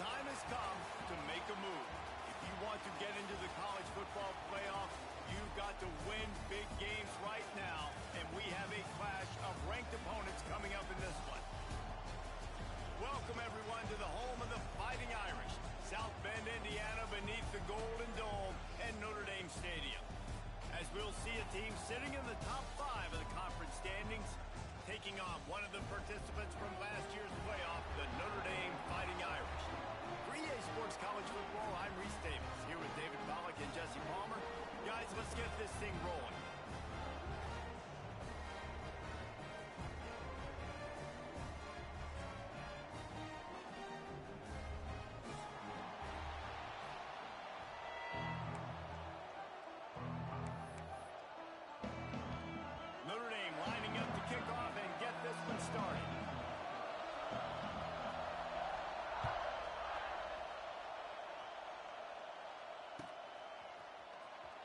time has come to make a move. If you want to get into the college football playoff, you've got to win big games right now, and we have a clash of ranked opponents coming up in this one. Welcome, everyone, to the home of the Fighting Irish, South Bend, Indiana, beneath the Golden Dome and Notre Dame Stadium. As we'll see a team sitting in the top 5 of the conference standings, taking on one of the participants from last year's playoff, the Notre Dame Fighting Irish. For EA Sports College Football, I'm Reese Davis, here with David Pollack and Jesse Palmer. Guys, let's get this thing rolling. Notre Dame lining up to kick off and get this one started.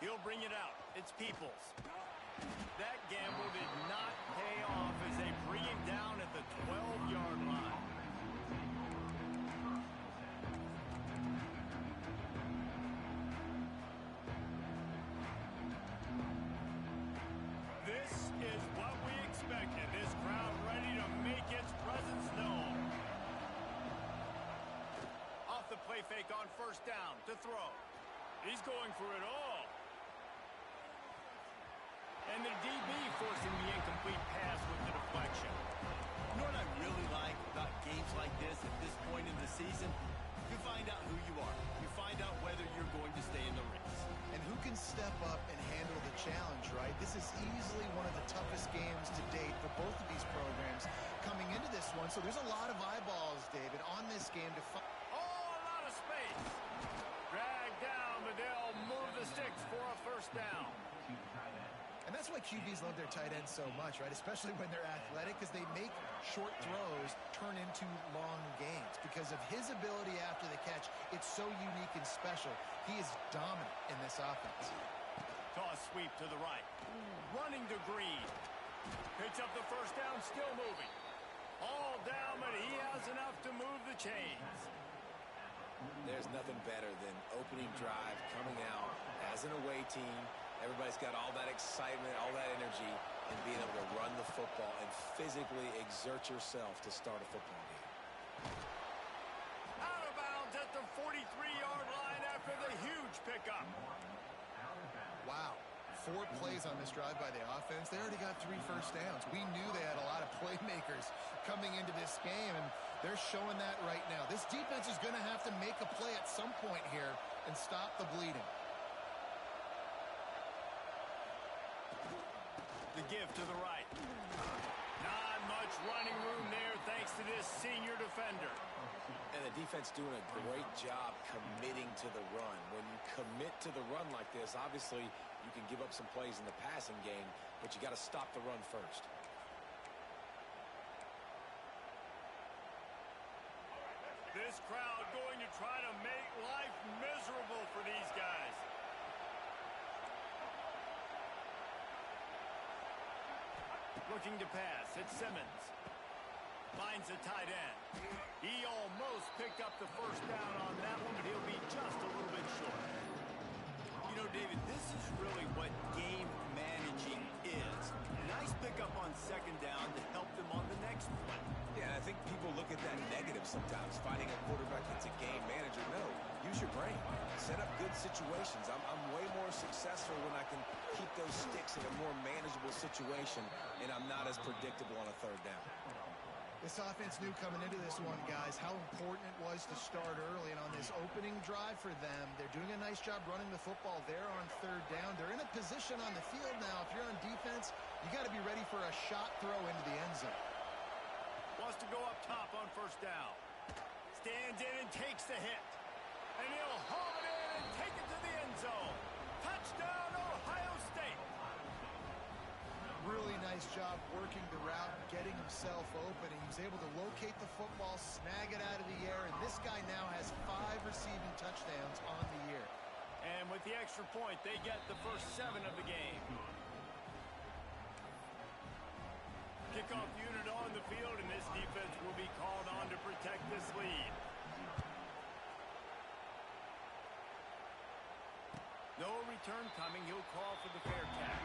He'll bring it out. It's Peoples. That gamble did not pay off as they bring him down at the 12-yard line. This is what we expected. This crowd ready to make its presence known. Off the play fake on first down to throw. He's going for it all. And the DB forcing the incomplete pass with the deflection. You know what I really like about games like this at this point in the season? You find out who you are. You find out whether you're going to stay in the race. And who can step up and handle the challenge, right? This is easily one of the toughest games to date for both of these programs coming into this one. So there's a lot of eyeballs, David, on this game to find. Oh, a lot of space. Dragged down, but they'll move the sticks for a first down. And that's why QBs love their tight ends so much, right? Especially when they're athletic, because they make short throws turn into long gains. Because of his ability after the catch, it's so unique and special. He is dominant in this offense. Toss sweep to the right. Running to Green. Picks up the first down, still moving. All down, but he has enough to move the chains. There's nothing better than opening drive, coming out as an away team. Everybody's got all that excitement, all that energy, and being able to run the football and physically exert yourself to start a football game. Out of bounds at the 43-yard line after the huge pickup. Wow. 4 plays on this drive by the offense. They already got 3 first downs. We knew they had a lot of playmakers coming into this game, and they're showing that right now. This defense is going to have to make a play at some point here and stop the bleeding. The give to the right. Not much running room there thanks to this senior defender. And the defense doing a great job committing to the run. When you commit to the run like this, obviously you can give up some plays in the passing game, but you got to stop the run first. This crowd going to try to make life miserable for these guys. Looking to pass, it's Simmons. Finds a tight end. He almost picked up the first down on that one, but he'll be just a little bit short. You know, David, this is really what game managing is. Nice pickup on second down to help them on the next play. Yeah, I think people look at that negative sometimes, finding a quarterback that's a game manager. No, use your brain. Set up good situations. I'm way more successful when I can keep those sticks in a more manageable situation, and I'm not as predictable on a third down. This offense knew coming into this one, guys, how important it was to start early. And on this opening drive for them, they're doing a nice job running the football there on third down. They're in a position on the field now. If you're on defense, you got to be ready for a shot throw into the end zone. Wants to go up top on first down. Stands in and takes the hit. And he'll haul it in and take it to the end zone. Touchdown, Ohio State. Really nice job working the route, getting himself open. He was able to locate the football, snag it out of the air, and this guy now has 5 receiving touchdowns on the year. And with the extra point, they get the first 7 of the game. Kickoff unit on the field, and this defense will be called on to protect this lead. No return coming. He'll call for the fair catch.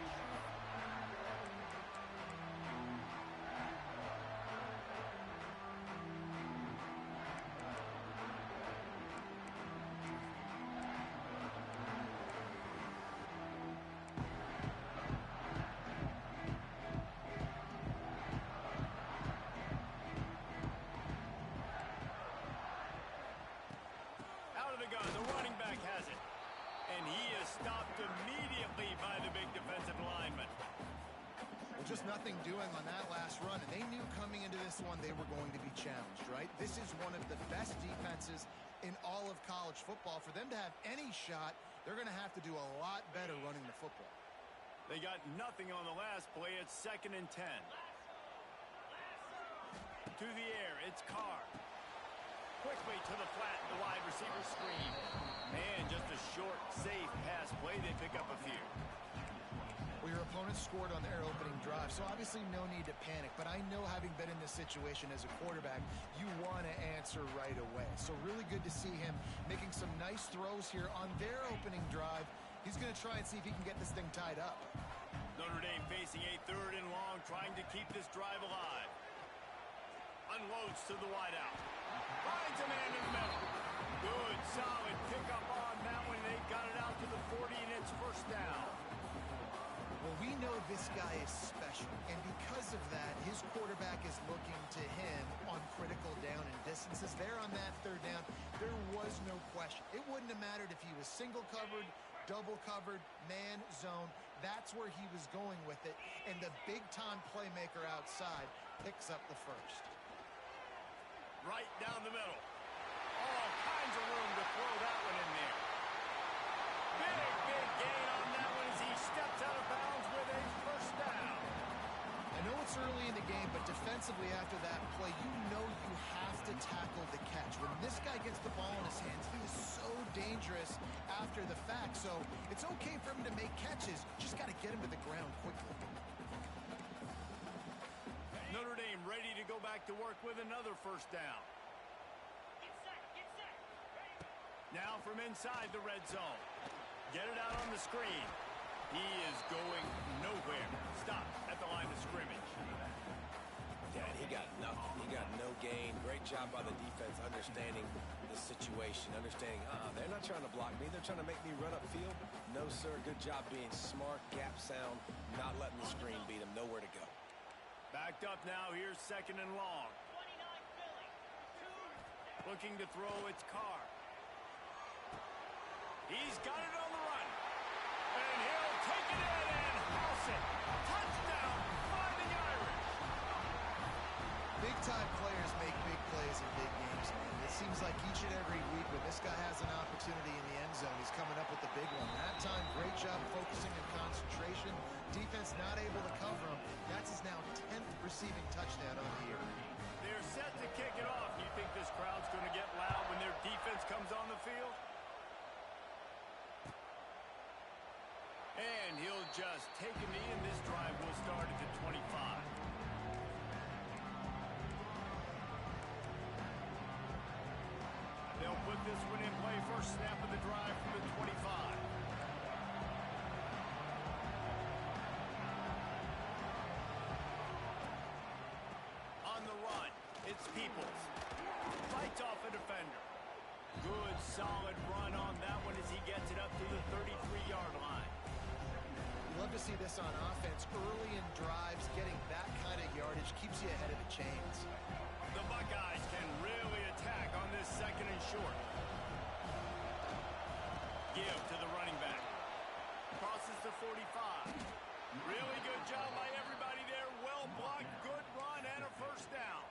Out of the gun, the running back has it. And he is stopped immediately by the big defensive lineman. Well, just nothing doing on that last run, and they knew coming into this one they were going to be challenged, right? This is one of the best defenses in all of college football. For them to have any shot, they're going to have to do a lot better running the football. They got nothing on the last play. It's 2nd and 10. To the air, it's Carr. Quickly to the flat, the wide receiver screen. Man, just a short, safe pass play. They pick up a few. Well, your opponent scored on their opening drive, so obviously no need to panic. But I know, having been in this situation as a quarterback, you want to answer right away. So really good to see him making some nice throws here on their opening drive. He's going to try and see if he can get this thing tied up. Notre Dame facing a 3rd and long, trying to keep this drive alive. Unloads to the wideout. Finds a man in the middle. Good, solid pickup on that one. They got it out to the 40, and it's 1st down. Well, we know this guy is special, and because of that, his quarterback is looking to him on critical down and distances. There on that 3rd down, there was no question. It wouldn't have mattered if he was single covered, double covered, man, zone. That's where he was going with it, and the big-time playmaker outside picks up the 1st. Right down the middle. All kinds of room to throw that one in there. Big gain on that one as he steps out of bounds with a 1st down. I know it's early in the game, but defensively after that play, you know you have to tackle the catch. When this guy gets the ball in his hands, he is so dangerous after the fact. So it's okay for him to make catches. Just got to get him to the ground quickly. Notre Dame ready to go back to work with another 1st down. Now from inside the red zone. Get it out on the screen. He is going nowhere. Stop at the line of scrimmage. Yeah, he got nothing. He got no gain. Great job by the defense understanding the situation, understanding, they're not trying to block me. They're trying to make me run upfield. No, sir. Good job being smart, gap sound, not letting the screen beat him. Nowhere to go. Backed up now. Here's 2nd and long. Looking to throw, it's Carr. He's got it on the run. And he'll take it in and house it. Touchdown, Fighting Irish. Big-time players make big plays in big games, man. It seems like each and every week when this guy has an opportunity in the end zone, he's coming up with the big one. That time, great job focusing and concentration. Defense not able to cover him. That's his now 10th receiving touchdown on the year. They're set to kick it off. You think this crowd's going to get loud when their defense comes on the field? And he'll just take a knee, and this drive will start at the 25. They'll put this one in play. First snap of the drive from the 25. On the run, it's Peoples. Fights off a defender. Good, solid run on that one as he gets it up to the 33-yard line. You love to see this on offense. Early in drives, getting that kind of yardage keeps you ahead of the chains. The Buckeyes can really attack on this 2nd and short. Give to the running back. Crosses the 45. Really good job by everybody there. Well blocked, good run, and a 1st down.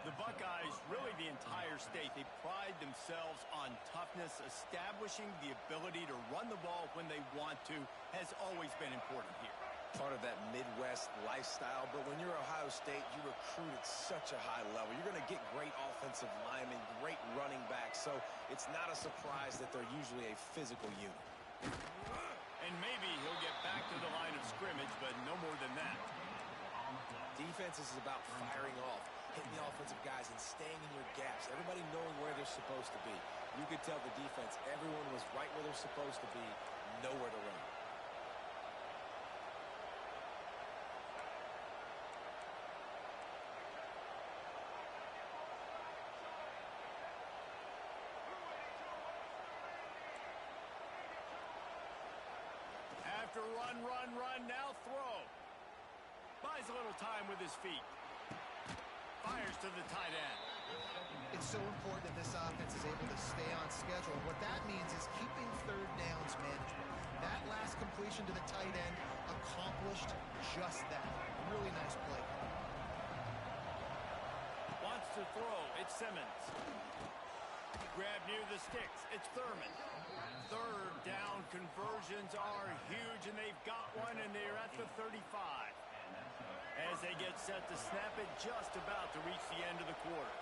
The Buckeyes, really the entire state, they pride themselves on toughness. Establishing the ability to run the ball when they want to has always been important here. Part of that Midwest lifestyle, but when you're Ohio State, you recruit at such a high level. You're going to get great offensive linemen, great running backs, so it's not a surprise that they're usually a physical unit. And maybe he'll get back to the line of scrimmage, but no more than that. Defense is about firing off, hitting the offensive guys and staying in your gaps. Everybody knowing where they're supposed to be. You could tell the defense, everyone was right where they're supposed to be. nowhere to run. After run, now throw. Buys a little time with his feet. Fires to the tight end. It's so important that this offense is able to stay on schedule. And what that means is keeping third downs manageable. That last completion to the tight end accomplished just that. Really nice play. Wants to throw. It's Simmons. Grab near the sticks. It's Thurman. Third down conversions are huge, and they've got one, and they're at the 35. As they get set to snap it, just about to reach the end of the quarter.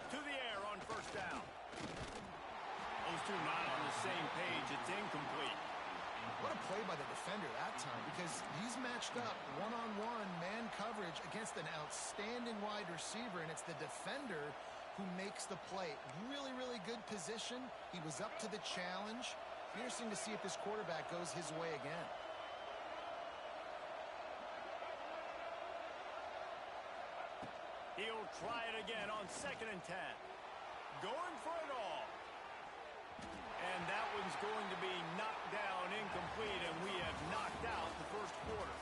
To the air on first down. Those two not on the same page. It's incomplete. What a play by the defender that time, because he's matched up one-on-one man coverage against an outstanding wide receiver, and it's the defender who makes the play. Really, really good position. He was up to the challenge. Interesting to see if this quarterback goes his way again. He'll try it again on 2nd and 10. Going for it all. And that one's going to be knocked down incomplete, and we have knocked out the first quarter.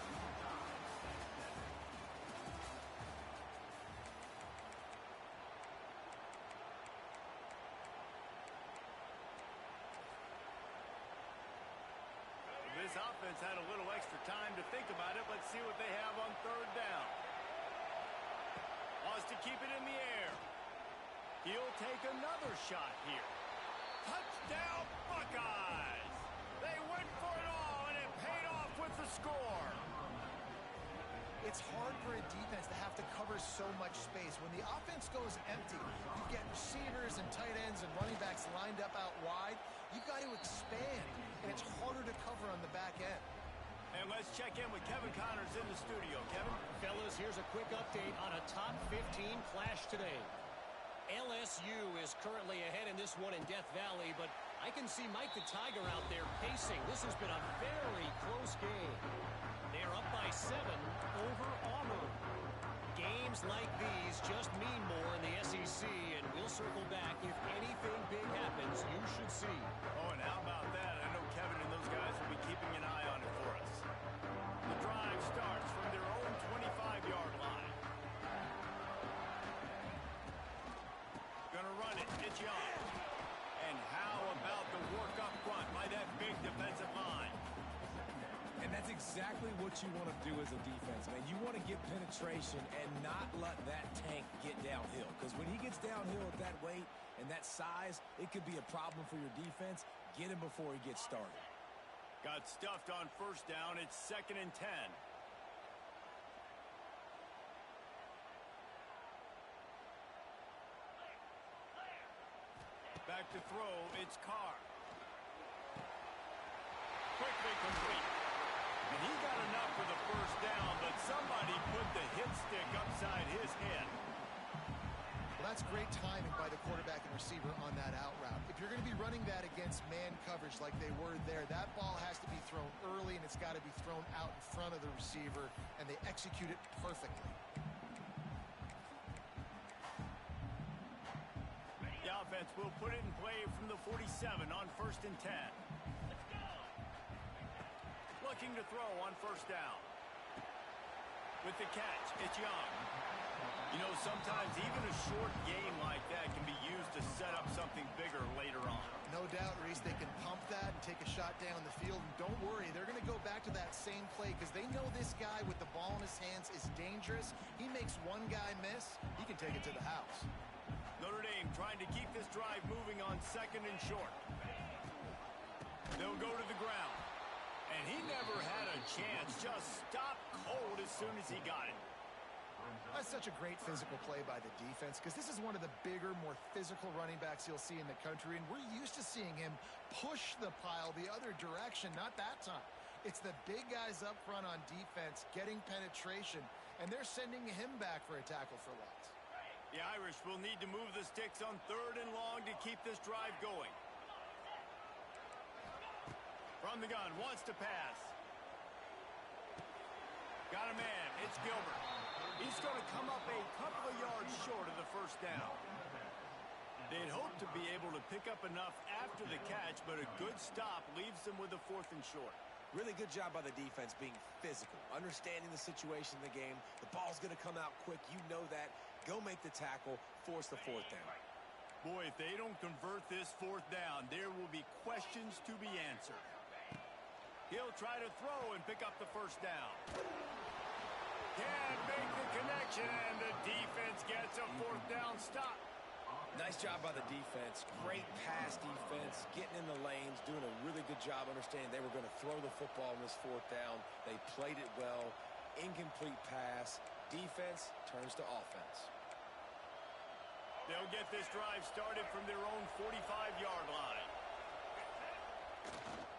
This offense had a little extra time to think about it. Let's see what they have on third down. Wants to keep it in the air. He'll take another shot here. Touchdown, Buckeyes! They went for it all, and it paid off with the score. It's hard for a defense to have to cover so much space. When the offense goes empty, you get receivers and tight ends and running backs lined up out wide. You've got to expand, and it's harder to cover on the back end. And let's check in with Kevin Connors in the studio. Kevin? Fellas, here's a quick update on a top 15 clash today. LSU is currently ahead in this one in Death Valley, but I can see Mike the Tiger out there pacing. This has been a very close game. They are up by 7 over Auburn. Games like these just mean more in the SEC, and we'll circle back. If anything big happens, you should see. Oh, and how about that? I know Kevin and those guys will be keeping an eye on it for us. The drive starts from their own 25-yard line. Gonna run it. It's Young. And how about the work up front by that big defensive line? And that's exactly what you want to do as a defense, man. You want to get penetration and not let that tank get downhill. Because when he gets downhill at that weight and that size, it could be a problem for your defense. Get him before he gets started. Got stuffed on first down. It's 2nd and 10. Back to throw. It's Carr. Quickly complete. And he got enough for the first down, but somebody put the hit stick upside his head. Well, that's great timing by the quarterback and receiver on that out route. If you're going to be running that against man coverage like they were there, that ball has to be thrown early, and it's got to be thrown out in front of the receiver, and they execute it perfectly. The offense will put it in play from the 47 on 1st and 10. Looking to throw on first down. With the catch, it's Young. You know, sometimes even a short game like that can be used to set up something bigger later on. No doubt, Reese, they can pump that and take a shot down the field. And don't worry, they're going to go back to that same play because they know this guy with the ball in his hands is dangerous. He makes one guy miss, he can take it to the house. Notre Dame trying to keep this drive moving on 2nd and short. They'll go to the ground. And he never had a chance. Just stopped cold as soon as he got it. That's such a great physical play by the defense because this is one of the bigger, more physical running backs you'll see in the country, and we're used to seeing him push the pile the other direction. Not that time. It's the big guys up front on defense getting penetration, and they're sending him back for a tackle for loss. The Irish will need to move the sticks on 3rd and long to keep this drive going. From the gun, wants to pass. Got a man. It's Gilbert. He's going to come up a couple of yards short of the first down. They'd hope to be able to pick up enough after the catch, but a good stop leaves them with a 4th and short. Really good job by the defense being physical, understanding the situation in the game. The ball's going to come out quick. You know that. Go make the tackle, force the 4th down. Boy, if they don't convert this 4th down, there will be questions to be answered. He'll try to throw and pick up the first down. Can't make the connection, and the defense gets a 4th down stop. Nice job by the defense. Great pass defense, getting in the lanes, doing a really good job understanding they were going to throw the football in this 4th down. They played it well. Incomplete pass. Defense turns to offense. They'll get this drive started from their own 45-yard line.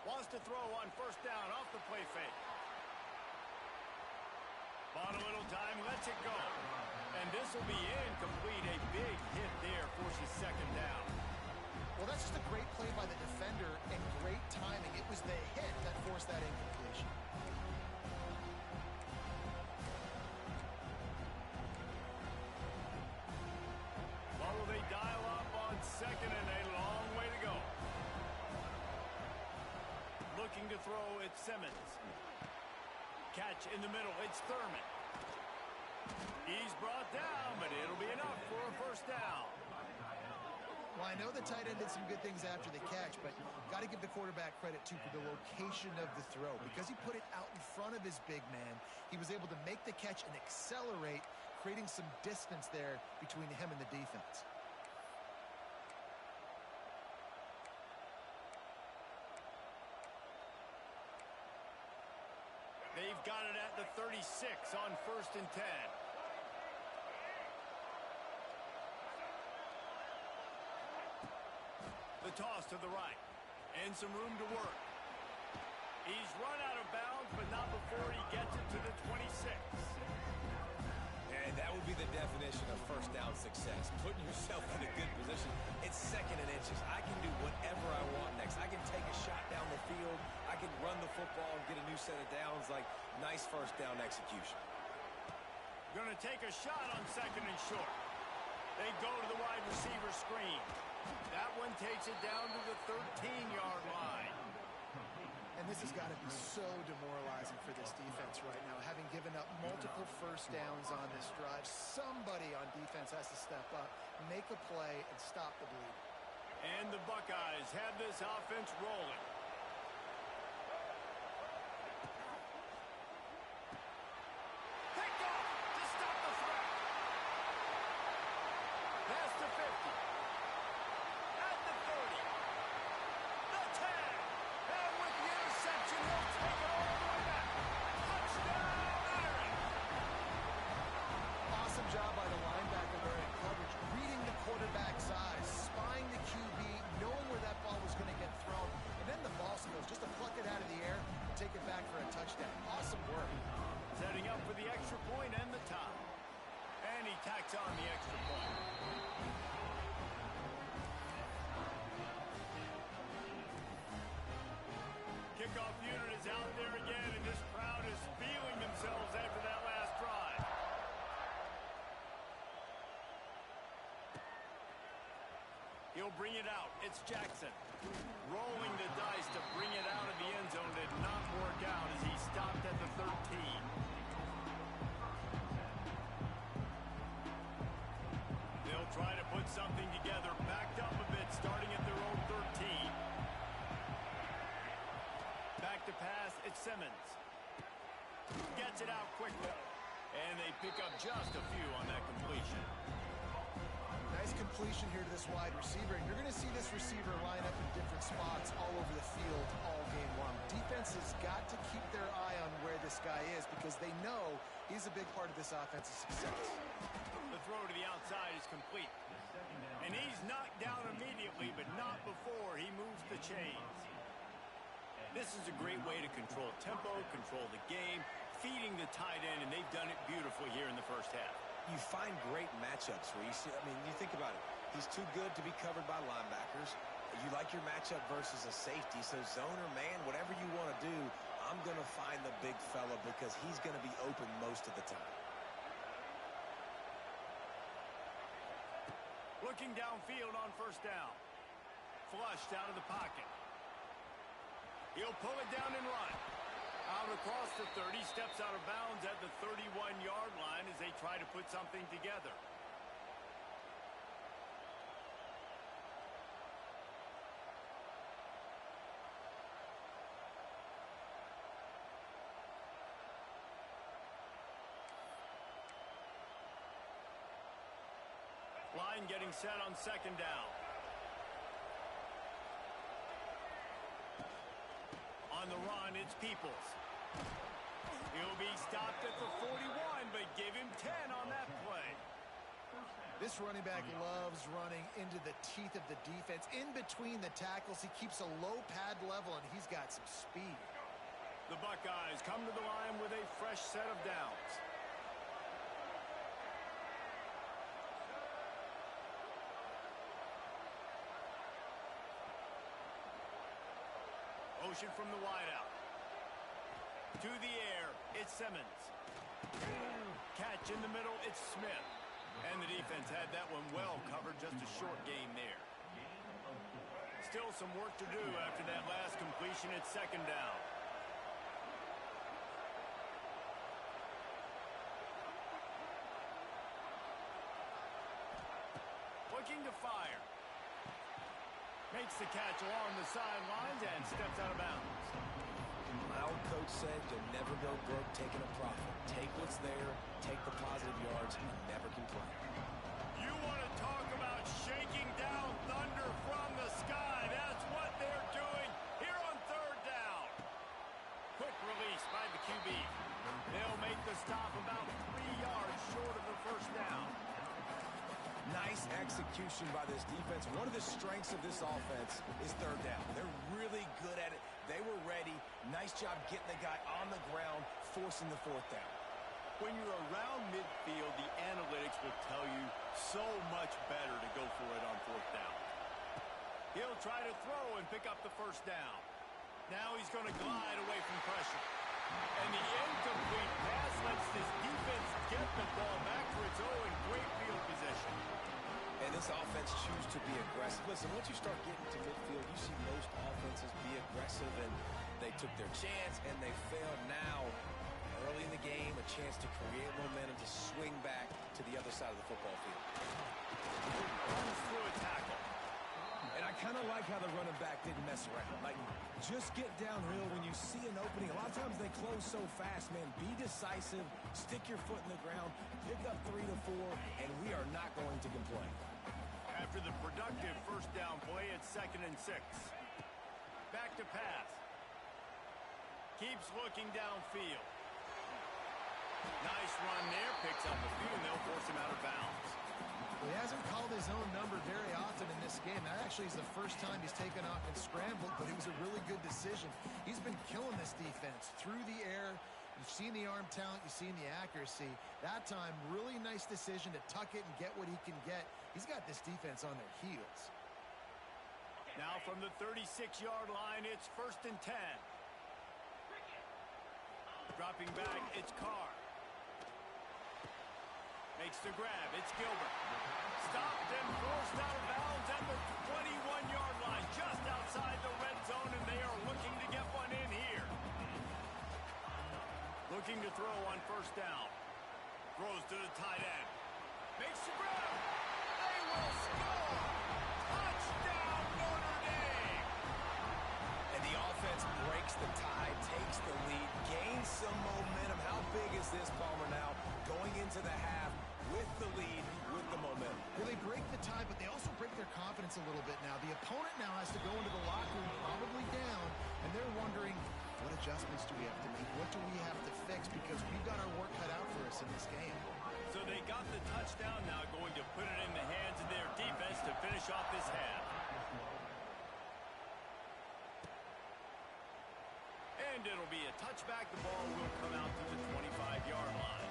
Wants to throw on 1st down off the play fake. Bought a little time, lets it go. And this will be incomplete. A big hit there forces 2nd down. Well, that's just a great play by the defender and great timing. It was the hit that forced that incompletion. Well, will they dial up on 2nd and a long way to go? Looking to throw, it's Simmons. Catch in the middle, it's Thurman. He's brought down, but it'll be enough for a 1st down. Well, I know the tight end did some good things after the catch, but got to give the quarterback credit, too, for the location of the throw. Because he put it out in front of his big man, he was able to make the catch and accelerate, creating some distance there between him and the defense. They've got it at the 36 on 1st and 10. The toss to the right. And some room to work. He's run out of bounds, but not before he gets it to the 26. And that would be the definition of 1st down success. Putting yourself in a good position. It's 2nd and inches. I can do whatever I want next. I can take a shot down the field. I can run the football and get a new set of downs. Like, nice 1st down execution. Going to take a shot on 2nd and short. They go to the wide receiver screen. That one takes it down to the 13-yard line. And this has got to be so demoralizing for this defense right now. Having given up multiple 1st downs on this drive, somebody on defense has to step up, make a play, and stop the bleed. And the Buckeyes have this offense rolling. Picked off to stop the threat. Past the 50. At the 30. The 10. And with the interception, he'll take it all the way back. Touchdown, Aaron. Awesome job by the linebacker there in coverage, reading the quarterback's eyes, spying the QB, knowing where that ball was going to get thrown, and then the ball skills just to pluck it out of the air and take it back for a touchdown. Awesome work. Setting up for the extra point and the tie. And he tacks on the extra point. Kickoff unit is out there again, and this crowd is feeling themselves after that last drive. He'll bring it out. It's Jackson. Rolling the dice to bring it out of the end zone did not work out as he stopped at the 13. They'll try to put something together, backed up a bit, starting at their own 13. Back to pass, it's Simmons. Gets it out quickly. And they pick up just a few on that completion. Nice completion here to this wide receiver. And you're going to see this receiver line up in different spots all over the field all game long. Defense has got to keep their eye on where this guy is because they know he's a big part of this offense's success. The throw to the outside is complete. And he's knocked down immediately, but not before he moves the chains. This is a great way to control tempo, control the game, feeding the tight end, and they've done it beautifully here in the first half. You find great matchups where you see, I mean, you think about it. He's too good to be covered by linebackers. You like your matchup versus a safety, so zone or man, whatever you want to do, I'm going to find the big fella because he's going to be open most of the time. Looking downfield on first down. Flushed out of the pocket. He'll pull it down and run. Out across the 30, steps out of bounds at the 31-yard line as they try to put something together. Line getting set on second down. On the run, it's Peoples. He'll be stopped at the 41, but give him 10 on that play. This running back loves running into the teeth of the defense. In between the tackles, he keeps a low pad level, and he's got some speed. The Buckeyes come to the line with a fresh set of downs. Motion from the wideout. To the air, it's Simmons. Catch in the middle, it's Smith. And the defense had that one well covered, just a short gain there. Still some work to do after that last completion at second down. Looking to fire. Makes the catch along the sidelines and steps out of bounds. My old coach said you'll never go broke taking a profit. Take what's there, take the positive yards, and never complain. You want to talk about shaking down thunder from the sky. That's what they're doing here on third down. Quick release by the QB. They'll make the stop about 3 yards short of the first down. Nice execution by this defense. One of the strengths of this offense is third down. They're really good at it. They were ready. Nice job getting the guy on the ground, forcing the fourth down. When you're around midfield, the analytics will tell you so much better to go for it on fourth down. He'll try to throw and pick up the first down. Now he's going to glide away from pressure. And the incomplete pass lets this defense get the ball back for its own great field position. And this offense chooses to be aggressive. Listen, once you start getting to midfield, you see most offenses be aggressive, and they took their chance, and they failed. Now, early in the game, a chance to create momentum to swing back to the other side of the football field. Runs through a tackle. And I kind of like how the running back didn't mess around. Like, just get downhill when you see an opening. A lot of times they close so fast, man. Be decisive, stick your foot in the ground, pick up 3 to 4, and we are not going to complain. After the productive first down play, it's 2nd and 6. Back to pass. Keeps looking downfield. Nice run there. Picks up a few, and they'll force him out of bounds. Well, he hasn't called his own number very often in this game. That actually is the first time he's taken off and scrambled, but it was a really good decision. He's been killing this defense through the air. You've seen the arm talent. You've seen the accuracy. That time, really nice decision to tuck it and get what he can get. He's got this defense on their heels. Now from the 36-yard line, it's 1st and 10. Dropping back, it's Carr. Makes the grab, it's Gilbert. Stopped and forced out of bounds at the 21-yard line, just outside the red zone, and they are looking to get one in here. Looking to throw on first down. Throws to the tight end. Makes the grab. They will score. Touchdown, Notre Dame. And the offense breaks the tie, takes the lead, gains some momentum. How big is this, Palmer, now? Going into the half with the lead, with the momentum. Well, they break the tie, but they also break their confidence a little bit now. The opponent now has to go into the locker room, probably down, and they're wondering, what adjustments do we have to make? What do we have to fix? Because we've got our work cut out for us in this game. So they got the touchdown, now going to put it in the hands of their defense to finish off this half. And it'll be a touchback. The ball will come out to the 25-yard line.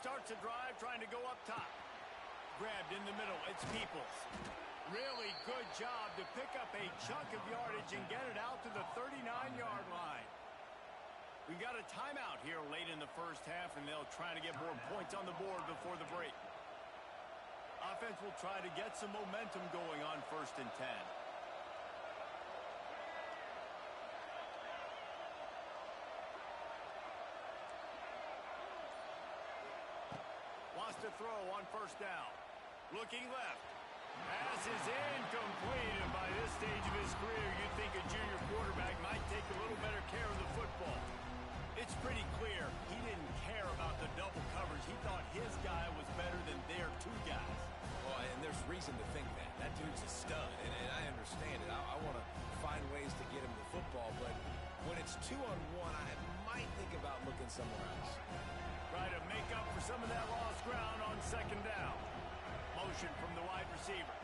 starts a drive trying to go up top. Grabbed in the middle. It's Peoples. Really good job to pick up a chunk of yardage and get it out to the 39-yard line. We've got a timeout here late in the first half, and they'll try to get more points on the board before the break. Offense will try to get some momentum going on 1st and 10. Wants to throw on 1st down. Looking left. Pass is incomplete, and by this stage of his career, you'd think a junior quarterback might take a little better care of the football. It's pretty clear he didn't care about the double coverage. He thought his guy was better than their 2 guys. Well, and there's reason to think that. That dude's a stud, and I understand it. I want to find ways to get him the football, but when it's 2-on-1, I might think about looking somewhere else. Try to make up for some of that lost ground on 2nd down. Motion from the wide receiver.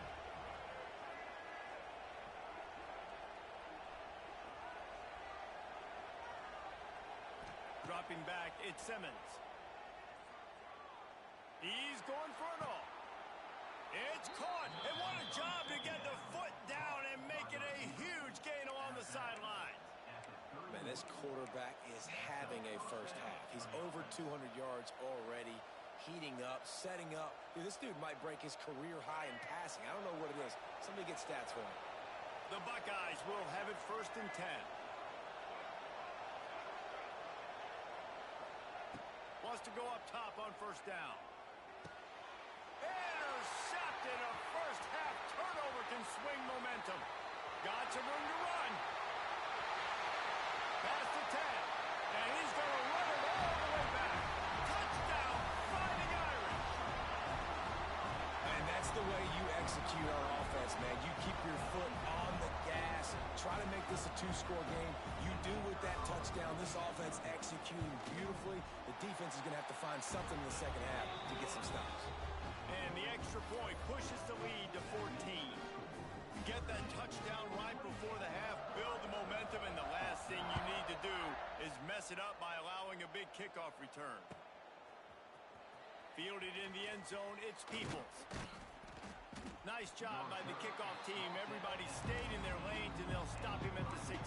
Dropping back, it's Simmons. He's going for it all. It's caught, and what a job to get the foot down and make it a huge gain along the sideline. Man, this quarterback is having a first half. He's over 200 yards already, heating up, setting up. Dude, this dude might break his career high in passing. I don't know what it is. Somebody get stats for him. The Buckeyes will have it 1st and 10. Wants to go up top on 1st down. Intercepted. A first half turnover can swing momentum. Got some room to run. Pass to 10. And he's going to run it all the way back. Touchdown, Fighting Irish. And that's the way you execute on offense, man. You keep your foot on the gas. Try to make this a 2-score game. You do with that touchdown. This offense executing beautifully. The defense is going to have to find something in the second half to get some stops. And the extra point pushes the lead to 14. Get that touchdown right before the half, build the momentum, and the last thing you need to do is mess it up by allowing a big kickoff return. Fielded in the end zone, it's Peoples. Nice job by the kickoff team. Everybody stayed in their lanes, and they'll stop him at the 16.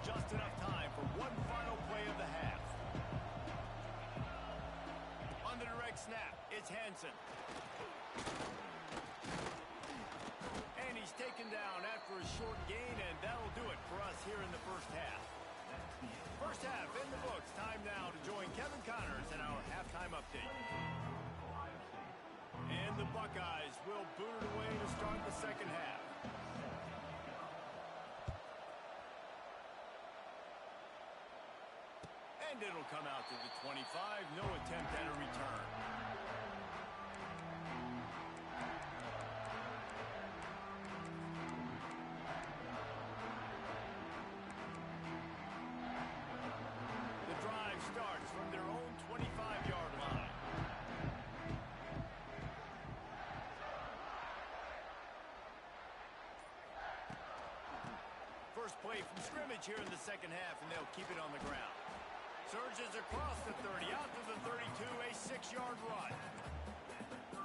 Just enough time for one final play of the half. On the direct snap, it's Hansen. And he's taken down after a short gain, and that'll do it for us here in the first half. First half in the books. Time now to join Kevin Connors in our halftime update. And the Buckeyes will boot it away to start the second half. And it'll come out to the 25. No attempt at a return. The drive starts from their own 25-yard line. First play from scrimmage here in the second half, and they'll keep it on the ground. Surges across the 30, out to the 32, a 6-yard run.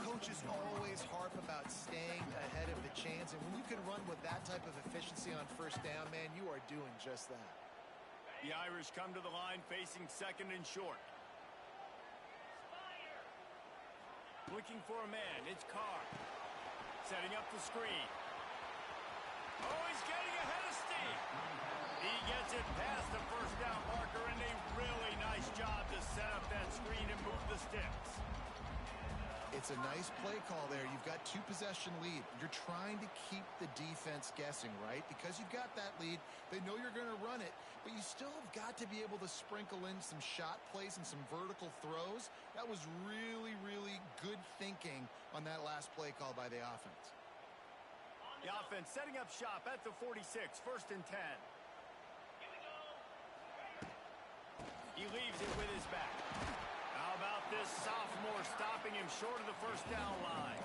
Coaches always harp about staying ahead of the chance, and when you can run with that type of efficiency on 1st down, man, you are doing just that. The Irish come to the line facing 2nd and short. Looking for a man, it's Carr. Setting up the screen. Oh, he's getting ahead of steam. He gets it past the 1st down marker, and a really nice job to set up that screen and move the sticks. It's a nice play call there. You've got 2-possession lead. You're trying to keep the defense guessing, right? Because you've got that lead. They know you're going to run it, but you still have got to be able to sprinkle in some shot plays and some vertical throws. That was really, really good thinking on that last play call by the offense. The offense setting up shop at the 46, 1st and 10. He leaves it with his back. How about this sophomore stopping him short of the 1st down line?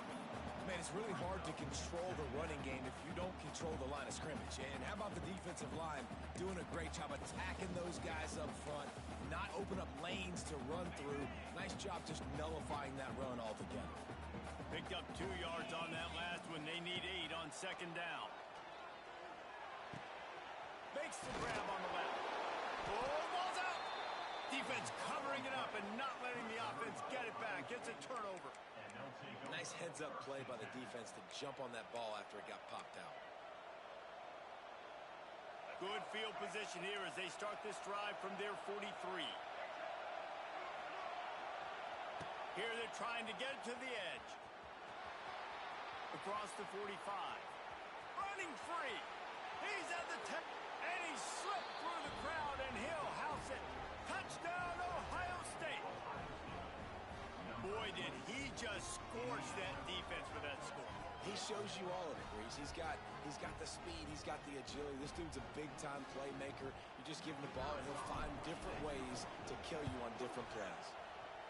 Man, it's really hard to control the running game if you don't control the line of scrimmage. And how about the defensive line doing a great job attacking those guys up front, not open up lanes to run through. Nice job just nullifying that run altogether. Picked up 2 yards on that last one. They need 8 on second down. Makes the grab on the left. Oh, ball's out. Defense covering it up and not letting the offense get it back. Gets a turnover. Nice heads-up play by the defense to jump on that ball after it got popped out. Good field position here as they start this drive from their 43. Here they're trying to get it to the edge. Across the 45. Running free. He's at the 10. And he slipped through the crowd, and he'll house it. Touchdown, Ohio State. Boy, did he just scorch that defense for that score. He shows you all of it, Reese. He's got the speed. He's got the agility. This dude's a big-time playmaker. You just give him the ball, and he'll find different ways to kill you on different plays.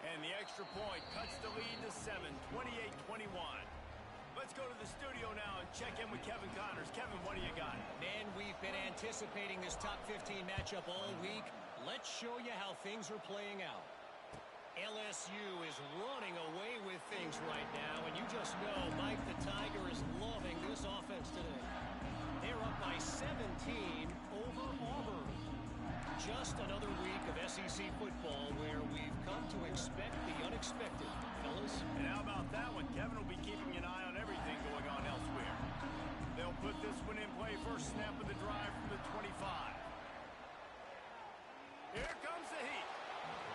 And the extra point cuts the lead to 7, 28-21. Let's go to the studio now and check in with Kevin Connors. Kevin, what do you got? Man, we've been anticipating this top 15 matchup all week. Let's show you how things are playing out. LSU is running away with things right now, and you just know Mike the Tiger is loving this offense today. They're up by 17 over Auburn. Just another week of SEC football where we've come to expect the unexpected, fellas. And how about that one? Kevin will be keeping an eye on everything going on elsewhere. They'll put this one in play. First snap of the drive from the 25. Here comes the heat.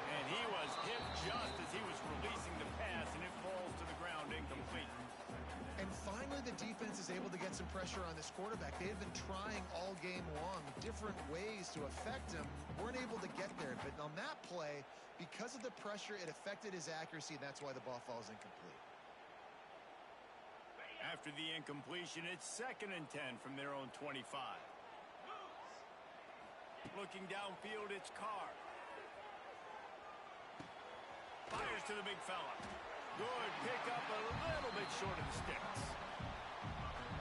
And he was hit just as he was releasing the pass, and it falls to the ground incomplete. And finally, the defense is able to get some pressure on this quarterback. They have been trying all game long different ways to affect him. Weren't able to get there. But on that play, because of the pressure, it affected his accuracy. That's why the ball falls incomplete. After the incompletion, it's 2nd and 10 from their own 25. Looking downfield, it's Carr. Fires to the big fella. Good pickup, a little bit short of the sticks.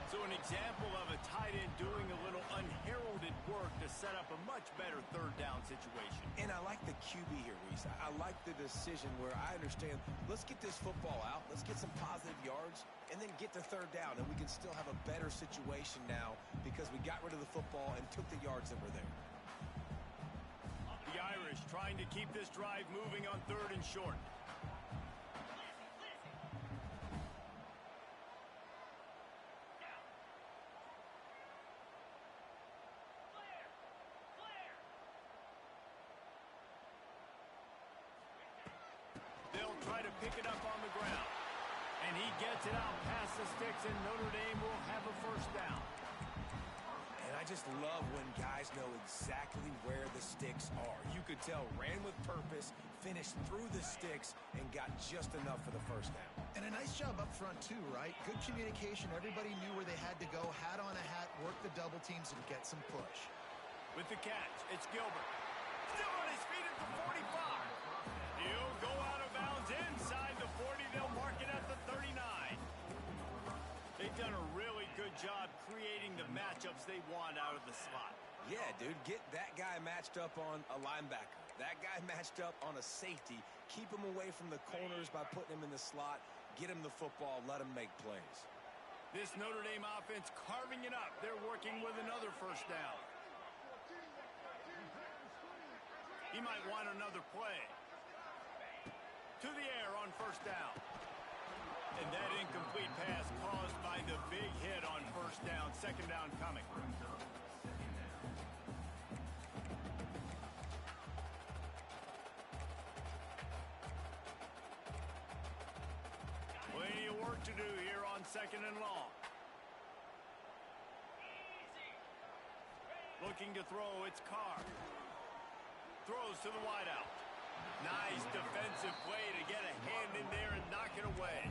So an example of a tight end doing a little unheralded work to set up a much better third down situation. And I like the QB here, Reese. I like the decision where I understand, let's get this football out, let's get some positive yards, and then get to third down, and we can still have a better situation now because we got rid of the football and took the yards that were there. The Irish trying to keep this drive moving on 3rd and short. They'll try to pick it up on the ground. And he gets it out past the sticks, and Notre Dame will have a first down. And I just love when guys know exactly where the sticks are. You could tell ran with purpose, finished through the sticks, and got just enough for the first down. And a nice job up front, too, right? Good communication. Everybody knew where they had to go. Hat on a hat, work the double teams, and get some push. With the catch, it's Gilbert. Still on his feet at the 45. He'll go out of bounds inside the 40. They'll mark it at the 39. They've done a really good job creating the matchups they want out of the slot. Yeah, dude, get that guy matched up on a linebacker. That guy matched up on a safety. Keep him away from the corners by putting him in the slot. Get him the football. Let him make plays. This Notre Dame offense carving it up. They're working with another first down. He might want another play. To the air on first down. And that incomplete pass caused by the big hit on first down. Second down coming. Plenty of work to do here on 2nd and long. Looking to throw, it's Carr. Throws to the wideout. Nice defensive play to get a hand in there and knock it away.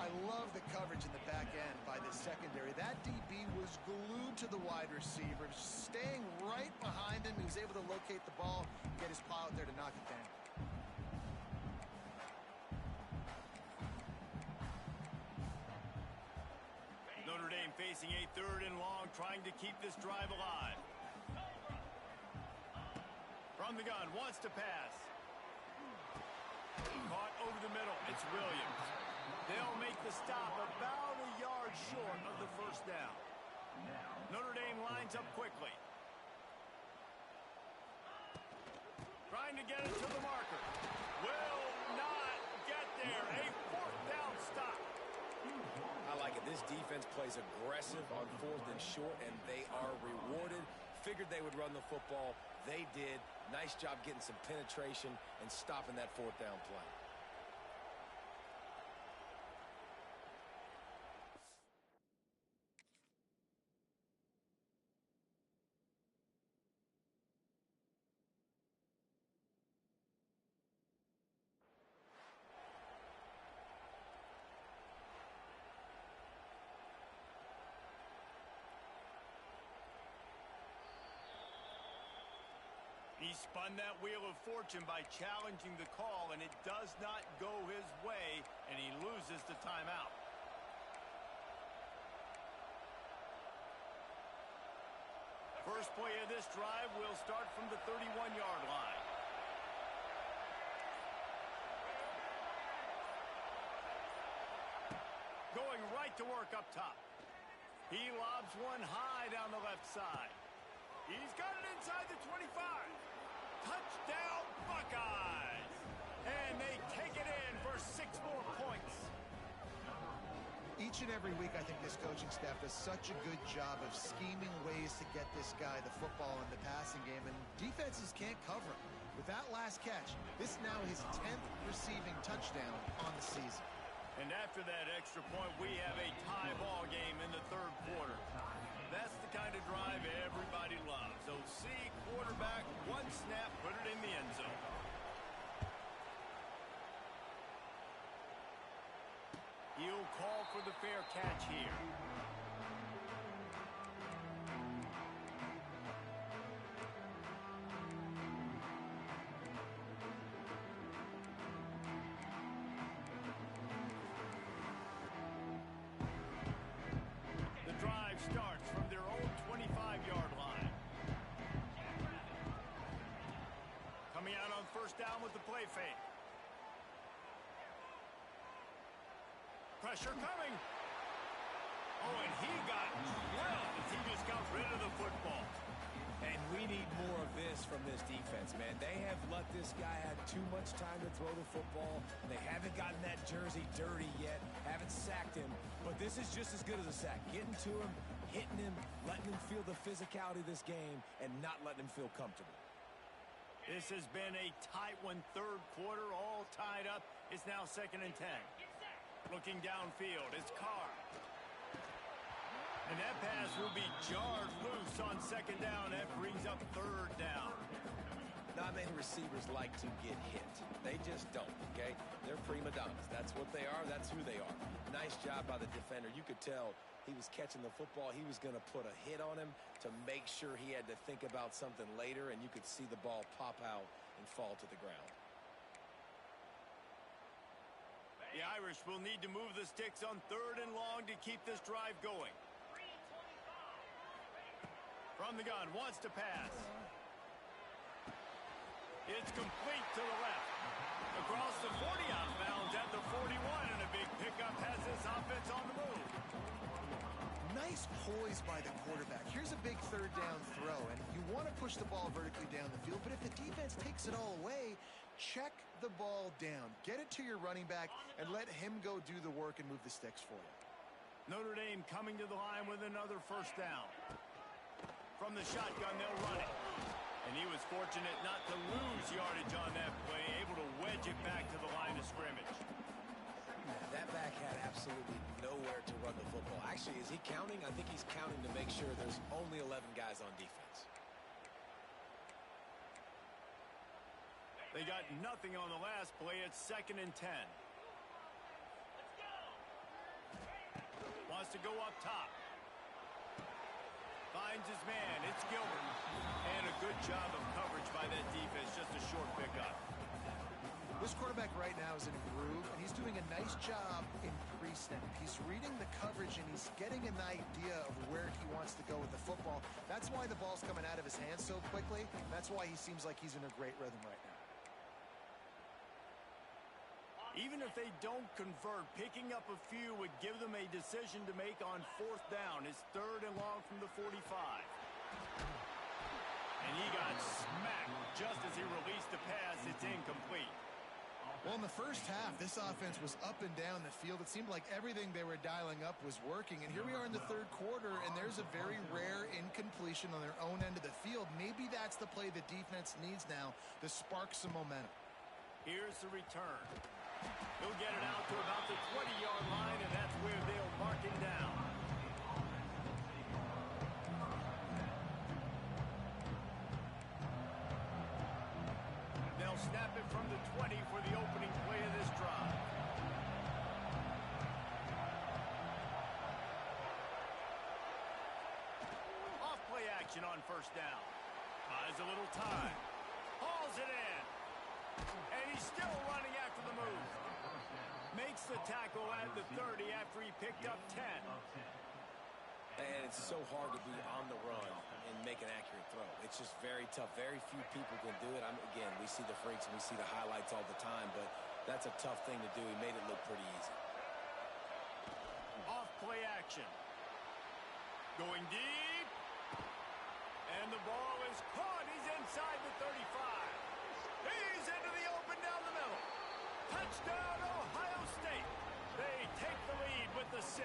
I love the coverage in the back end by the secondary. That DB was glued to the wide receiver, staying right behind him. He was able to locate the ball, get his paw out there to knock it down. facing a 3rd and long, trying to keep this drive alive. From the gun, wants to pass. Caught over the middle. It's Williams. They'll make the stop about a yard short of the 1st down. Notre Dame lines up quickly. Trying to get it to the marker. Will not get there. A 4th down stop. I like it. This defense plays aggressive on 4th and short, and they are rewarded. Figured they would run the football. They did. Nice job getting some penetration and stopping that 4th down play. He spun that wheel of fortune by challenging the call, and it does not go his way, and he loses the timeout. First play of this drive will start from the 31-yard line. Going right to work up top. He lobs one high down the left side. He's got it inside the 25. Touchdown, Buckeyes! And they take it in for 6 more points. Each and every week, I think this coaching staff does such a good job of scheming ways to get this guy the football in the passing game, and defenses can't cover him. With that last catch, this is now his 10th receiving touchdown on the season. And after that extra point, we have a tie ball game in the 3rd quarter. That's the kind of drive everybody loves. So see quarterback, one snap, put it in the end zone. He'll call for the fair catch here. The drive starts from their own 25-yard line. Coming out on 1st down with the play fake. Pressure coming. Oh, and he got drilled as he just got rid of the football. And we need more of this from this defense, man. They have let this guy have too much time to throw the football. They haven't gotten that jersey dirty yet, haven't sacked him. But this is just as good as a sack. Getting to him, hitting him, letting him feel the physicality of this game, and not letting him feel comfortable. This has been a tight one, 3rd quarter, all tied up. It's now 2nd and 10. Looking downfield, it's Carr. And that pass will be jarred loose on 2nd down. That brings up 3rd down. Not many receivers like to get hit. They just don't, okay? They're prima donnas. That's what they are. That's who they are. Nice job by the defender. You could tell he was catching the football. He was going to put a hit on him to make sure he had to think about something later, and you could see the ball pop out and fall to the ground. The Irish will need to move the sticks on 3rd and long to keep this drive going. From the gun, wants to pass. It's complete to the left. Across the 40 out of bounds at the 41, and a big pickup has this offense on the move. Nice poise by the quarterback. Here's a big 3rd down throw, and you want to push the ball vertically down the field, but if the defense takes it all away, check the ball down. Get it to your running back and let him go do the work and move the sticks for you. Notre Dame coming to the line with another 1st down. From the shotgun, they'll run it. And he was fortunate not to lose yardage on that play, able to wedge it back to the line of scrimmage. That back had absolutely nowhere to run the football. Actually, is he counting? I think he's counting to make sure there's only 11 guys on defense. They got nothing on the last play. It's 2nd and 10. Wants to go up top. Finds his man. It's Gilbert. And a good job of coverage by that defense. Just a short pickup. This quarterback right now is in a groove, and he's doing a nice job in pre-snap. He's reading the coverage, and he's getting an idea of where he wants to go with the football. That's why the ball's coming out of his hands so quickly. That's why he seems like he's in a great rhythm right now. Even if they don't convert, picking up a few would give them a decision to make on 4th down. It's 3rd and long from the 45. And he got smacked just as he released the pass. It's incomplete. Well, in the first half, this offense was up and down the field. It seemed like everything they were dialing up was working. And here we are in the 3rd quarter, and there's a very rare incompletion on their own end of the field. Maybe that's the play the defense needs now to spark some momentum. Here's the return. He'll get it out to about the 20-yard line, and that's where they'll mark him down. They'll snap it from the 20 for the opening play of this drive. Off play action on 1st down. Buys a little time. Hauls it in. And he's still running after the move. Makes the tackle at the 30 after he picked up 10. And it's so hard to be on the run and make an accurate throw. It's just very tough. Very few people can do it. Again, we see the freaks and we see the highlights all the time, but that's a tough thing to do. He made it look pretty easy. Off play action. Going deep. And the ball is caught. He's inside the 35. He's into the open down the middle. Touchdown, Ohio State. They take the lead with the 6.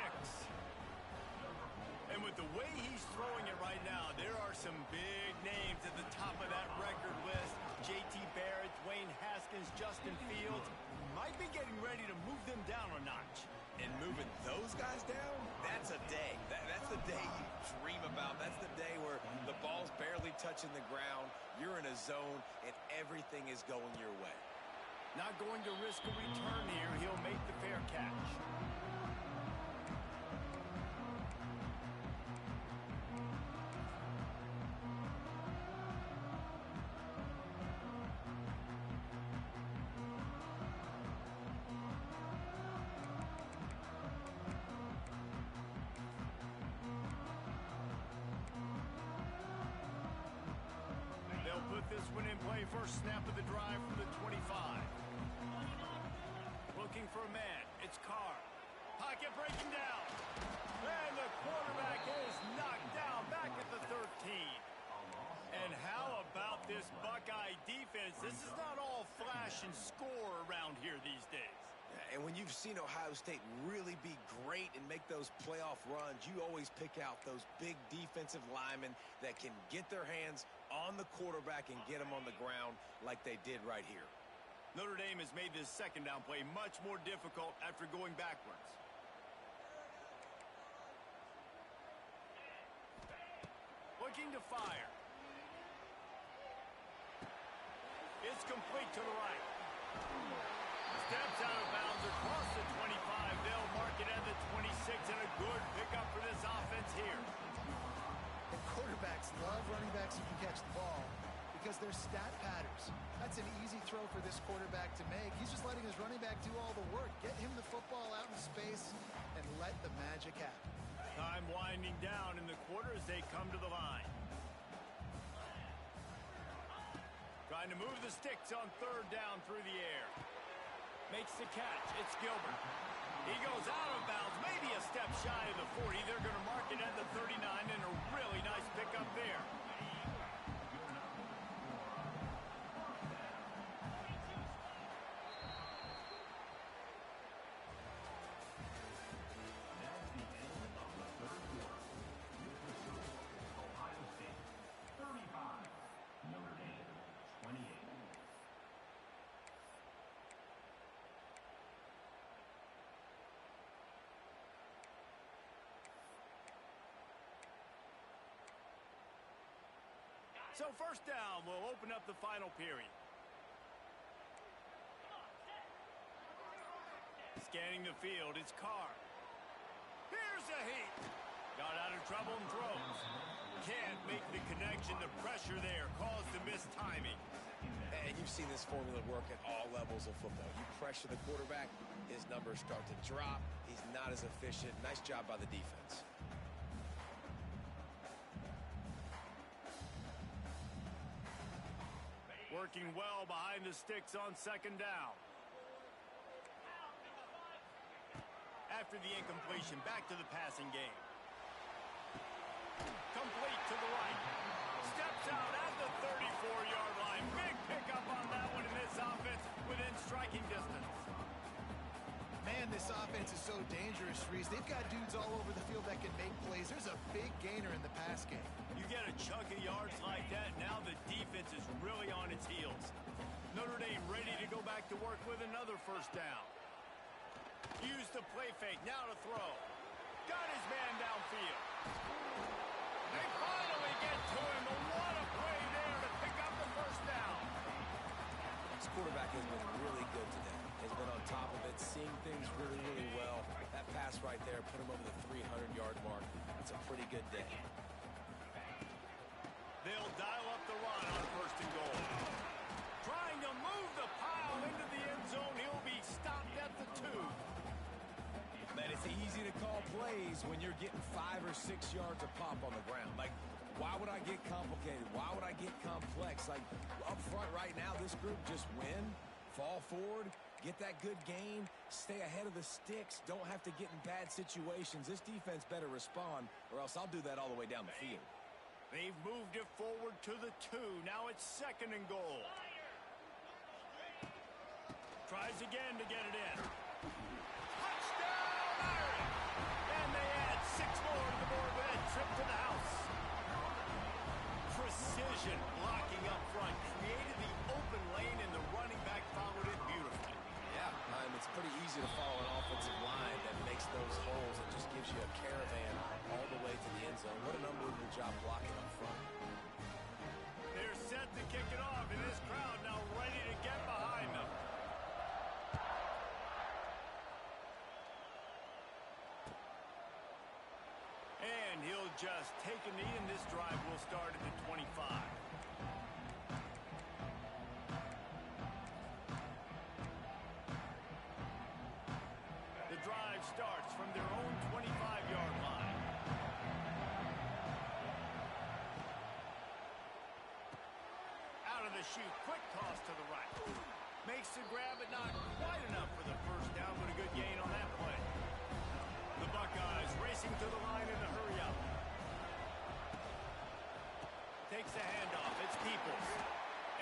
And with the way he's throwing it right now, there are some big names at the top of that record list. J.T. Barrett, Dwayne Haskins, Justin Fields. Might be getting ready to move them down a notch. And moving those guys down, that's a day. That's the day you dream about. That's the day where the ball's barely touching the ground, you're in a zone, and everything is going your way. Not going to risk a return here. He'll make the fair catch. This one in play, first snap of the drive from the 25. Looking for a man. It's Carr. Pocket breaking down. And the quarterback is knocked down back at the 13. And how about this Buckeye defense? This is not all flash and score around here these days. And when you've seen Ohio State really be great and make those playoff runs, you always pick out those big defensive linemen that can get their hands on the quarterback and get him on the ground like they did right here. Notre Dame has made this 2nd down play much more difficult after going backwards. Looking to fire. It's complete to the right. Steps out of bounds across the 25. They'll mark it at the 26, and a good pickup for this offense here. And quarterbacks love running backs who can catch the ball because they're stat patterns. That's an easy throw for this quarterback to make. He's just letting his running back do all the work. Get him the football out in space and let the magic happen. Time winding down in the quarter as they come to the line. Trying to move the sticks on 3rd down through the air. Makes the catch. It's Gilbert. He goes out of bounds, maybe a step shy of the 40. They're going to mark it at the 39, and a really nice pickup there. So 1st down will open up the final period. Scanning the field, it's Carr. Here's a heat. Got out of trouble and throws. Can't make the connection. The pressure there caused the missed timing. And you've seen this formula work at all levels of football. You pressure the quarterback, his numbers start to drop. He's not as efficient. Nice job by the defense. Working well behind the sticks on second down. After the incompletion, back to the passing game. Complete to the right. Steps out at the 34-yard line. Big pickup on that one in this offense within striking distance. Man, this offense is so dangerous, Reese. They've got dudes all over the field that can make plays. There's a big gainer in the pass game. You get a chunk of yards like that, now the defense is really on its heels. Notre Dame ready to go back to work with another first down. Use the play fake, now to throw. Got his man downfield. They finally get to him, but what a play there to pick up the first down. This quarterback has been really good today. Has been on top of it, seeing things really, really well. That pass right there put him over the 300-yard mark. That's a pretty good day. They'll dial up the run on first and goal. Trying to move the pile into the end zone. He'll be stopped at the 2. Man, it's easy to call plays when you're getting 5 or 6 yards a pop on the ground. Like, why would I get complicated? Why would I get complex? Like, up front right now, this group just win, fall forward, get that good gain, stay ahead of the sticks, don't have to get in bad situations. This defense better respond, or else I'll do that all the way down the field. They've moved it forward to the 2. Now it's second and goal. Tries again to get it in. Touchdown, Irish! And they add 6 more to the board with that trip to the house. Precision blocking up front. Created the open lane, and the running back followed it beautifully. Yeah, it's pretty easy to follow an offensive line that makes those holes and just gives you a caravan all the way to the end zone. What an unbelievable job blocking up front. They're set to kick it off, and this crowd now ready to get behind them. And he'll just take a knee, and this drive will start at the 25. The drive starts from their own 25-yard line. Out of the chute, quick toss to the right. Makes the grab, but not quite enough for the first down, but a good gain on that play. The Buckeyes racing to the line in the hurry-up. Takes the handoff. It's Peoples.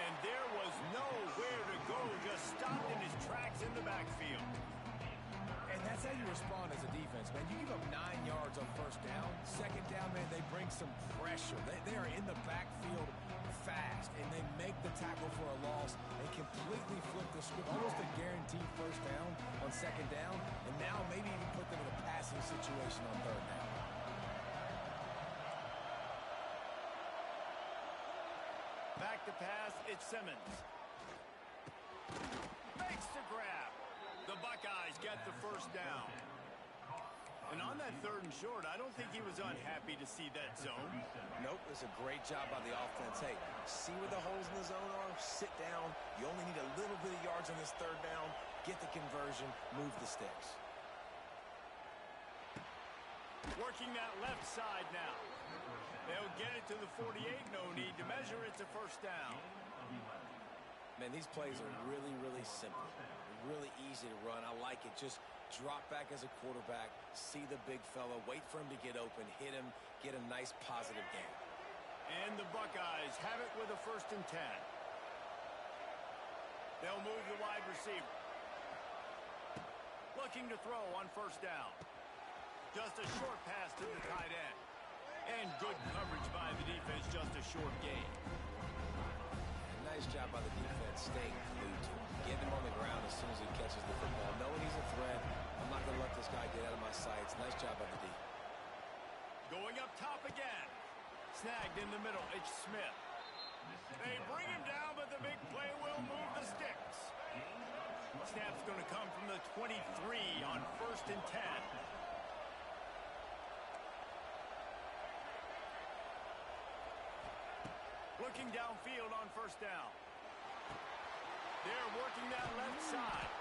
And there was nowhere to go. Just stopped in his tracks in the backfield. And that's how you respond as a defense, man. You give up 9 yards on first down. Second down, man, they bring some pressure. They are in the backfield fast, and they make the tackle for a loss and completely flip the script. Almost a guaranteed first down on second down, and now maybe even put them in a passing situation on third down. Back to pass, it's Simmons. Makes the grab. The Buckeyes get the first down. And on that third and short, I don't think he was unhappy to see that zone. Nope, it was a great job by the offense. Hey, see where the holes in the zone are, sit down. You only need a little bit of yards on this third down. Get the conversion, move the sticks. Working that left side now. They'll get it to the 48. No need to measure. It's a first down. Man, these plays are really, really simple. Really easy to run. I like it. Just drop back as a quarterback, see the big fella, wait for him to get open, hit him, get a nice positive game. And the Buckeyes have it with a 1st and 10. They'll move the wide receiver. Looking to throw on first down. Just a short pass to the tight end. And good coverage by the defense, just a short gain. Nice job by the defense, staying glued to him. Getting him on the ground as soon as he catches the football. Knowing he's a threat, I'm not going to let this guy get out of my sights. Nice job by the D. Going up top again. Snagged in the middle, it's Smith. They bring him down, but the big play will move the sticks. Snap's going to come from the 23 on 1st and 10. Looking downfield on first down. They're working that left side.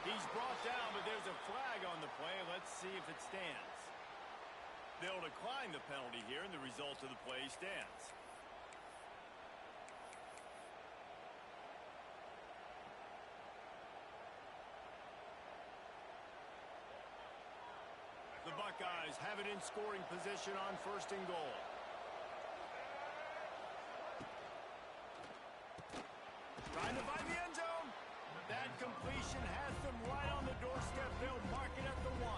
He's brought down, but there's a flag on the play. Let's see if it stands. They'll decline the penalty here, and the result of the play stands. The Buckeyes have it in scoring position on 1st and goal. Trying to find the end zone. That completion has them right on the doorstep. They'll mark it at the 1.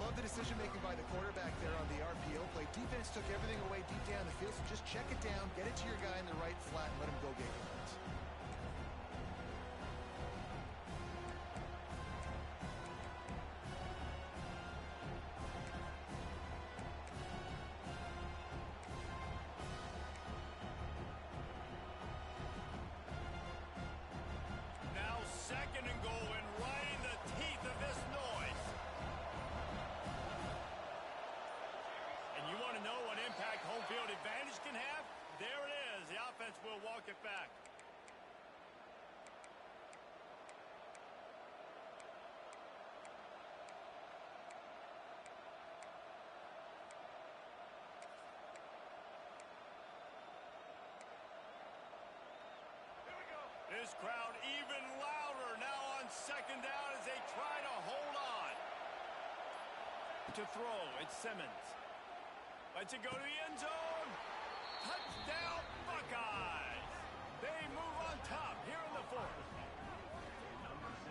Love the decision-making by the quarterback there on the RPO play. Defense took everything away deep down the field, so just check it down, get it to your guy in the right flat, and let him go get yards. Now 2nd and goal, and right in the teeth of this noise. And you want to know what impact home field advantage can have? There it is. The offense will walk it back. This crowd even louder now on 2nd down as they try to hold on. To throw, it's Simmons. Lets it go to the end zone. Touchdown, Buckeyes. They move on top here in the 4th.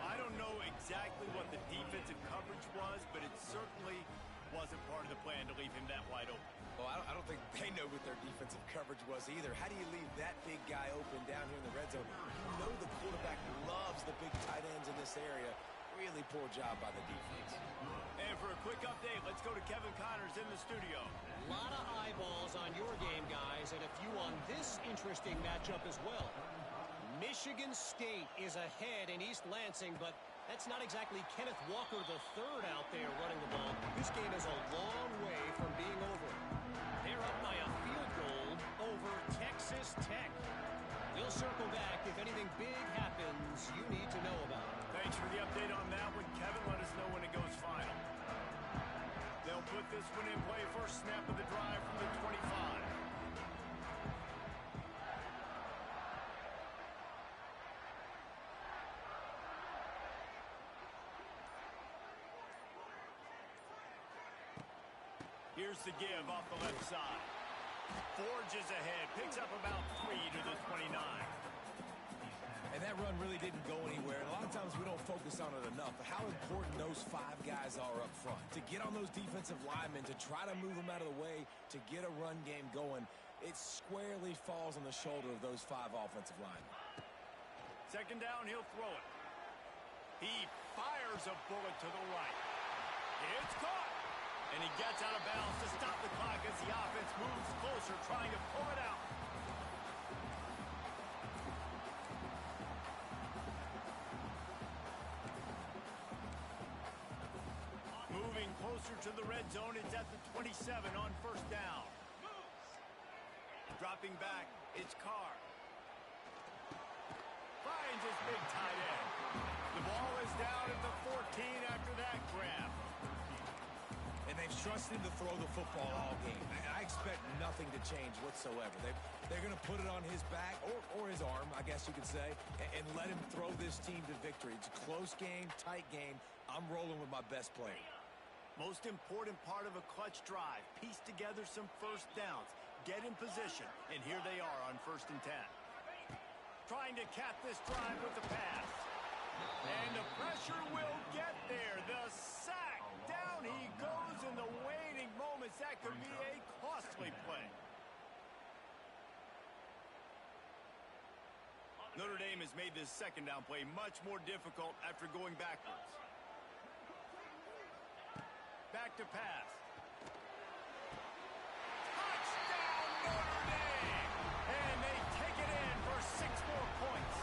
I don't know exactly what the defensive coverage was, but it certainly wasn't part of the plan to leave him that wide open. Well, I don't think they know what their defensive coverage was either. How do you leave that big guy open down here in the red zone? You know the quarterback loves the big tight ends in this area. Really poor job by the defense. And for a quick update, let's go to Kevin Connors in the studio. A lot of eyeballs on your game, guys, and a few on this interesting matchup as well. Michigan State is ahead in East Lansing, but that's not exactly Kenneth Walker III out there running the ball. This game is a long way from being over. They're up by a field goal over Texas Tech. We'll circle back if anything big happens you need to know about. Thanks for the update on that one, Kevin. Let us know when it goes final. They'll put this one in play. First snap of the drive from the 25. Here's the give off the left side. Forges ahead, picks up about 3 to the 29. And that run really didn't go anywhere. And a lot of times we don't focus on it enough. But how important those 5 guys are up front. To get on those defensive linemen, to try to move them out of the way, to get a run game going, it squarely falls on the shoulder of those 5 offensive linemen. 2nd down, he'll throw it. He fires a bullet to the right. It's caught. And he gets out of bounds to stop the clock as the offense moves closer, trying to pull it out. Moving closer to the red zone, it's at the 27 on 1st down. Dropping back, it's Carr. Finds his big tight end. The ball is down at the 14 after that grab. And they've trusted him to throw the football all game. I expect nothing to change whatsoever. They're going to put it on his back, or his arm, I guess you could say, and let him throw this team to victory. It's a close game, tight game. I'm rolling with my best player. Most important part of a clutch drive. Piece together some first downs. Get in position. And here they are on 1st and 10. Trying to cap this drive with the pass. And the pressure will get there. The sack. Down he goes in the waiting moments. That could be a costly play. Notre Dame has made this 2nd down play much more difficult after going backwards. Back to pass. Touchdown, Notre Dame! And they take it in for 6 more points.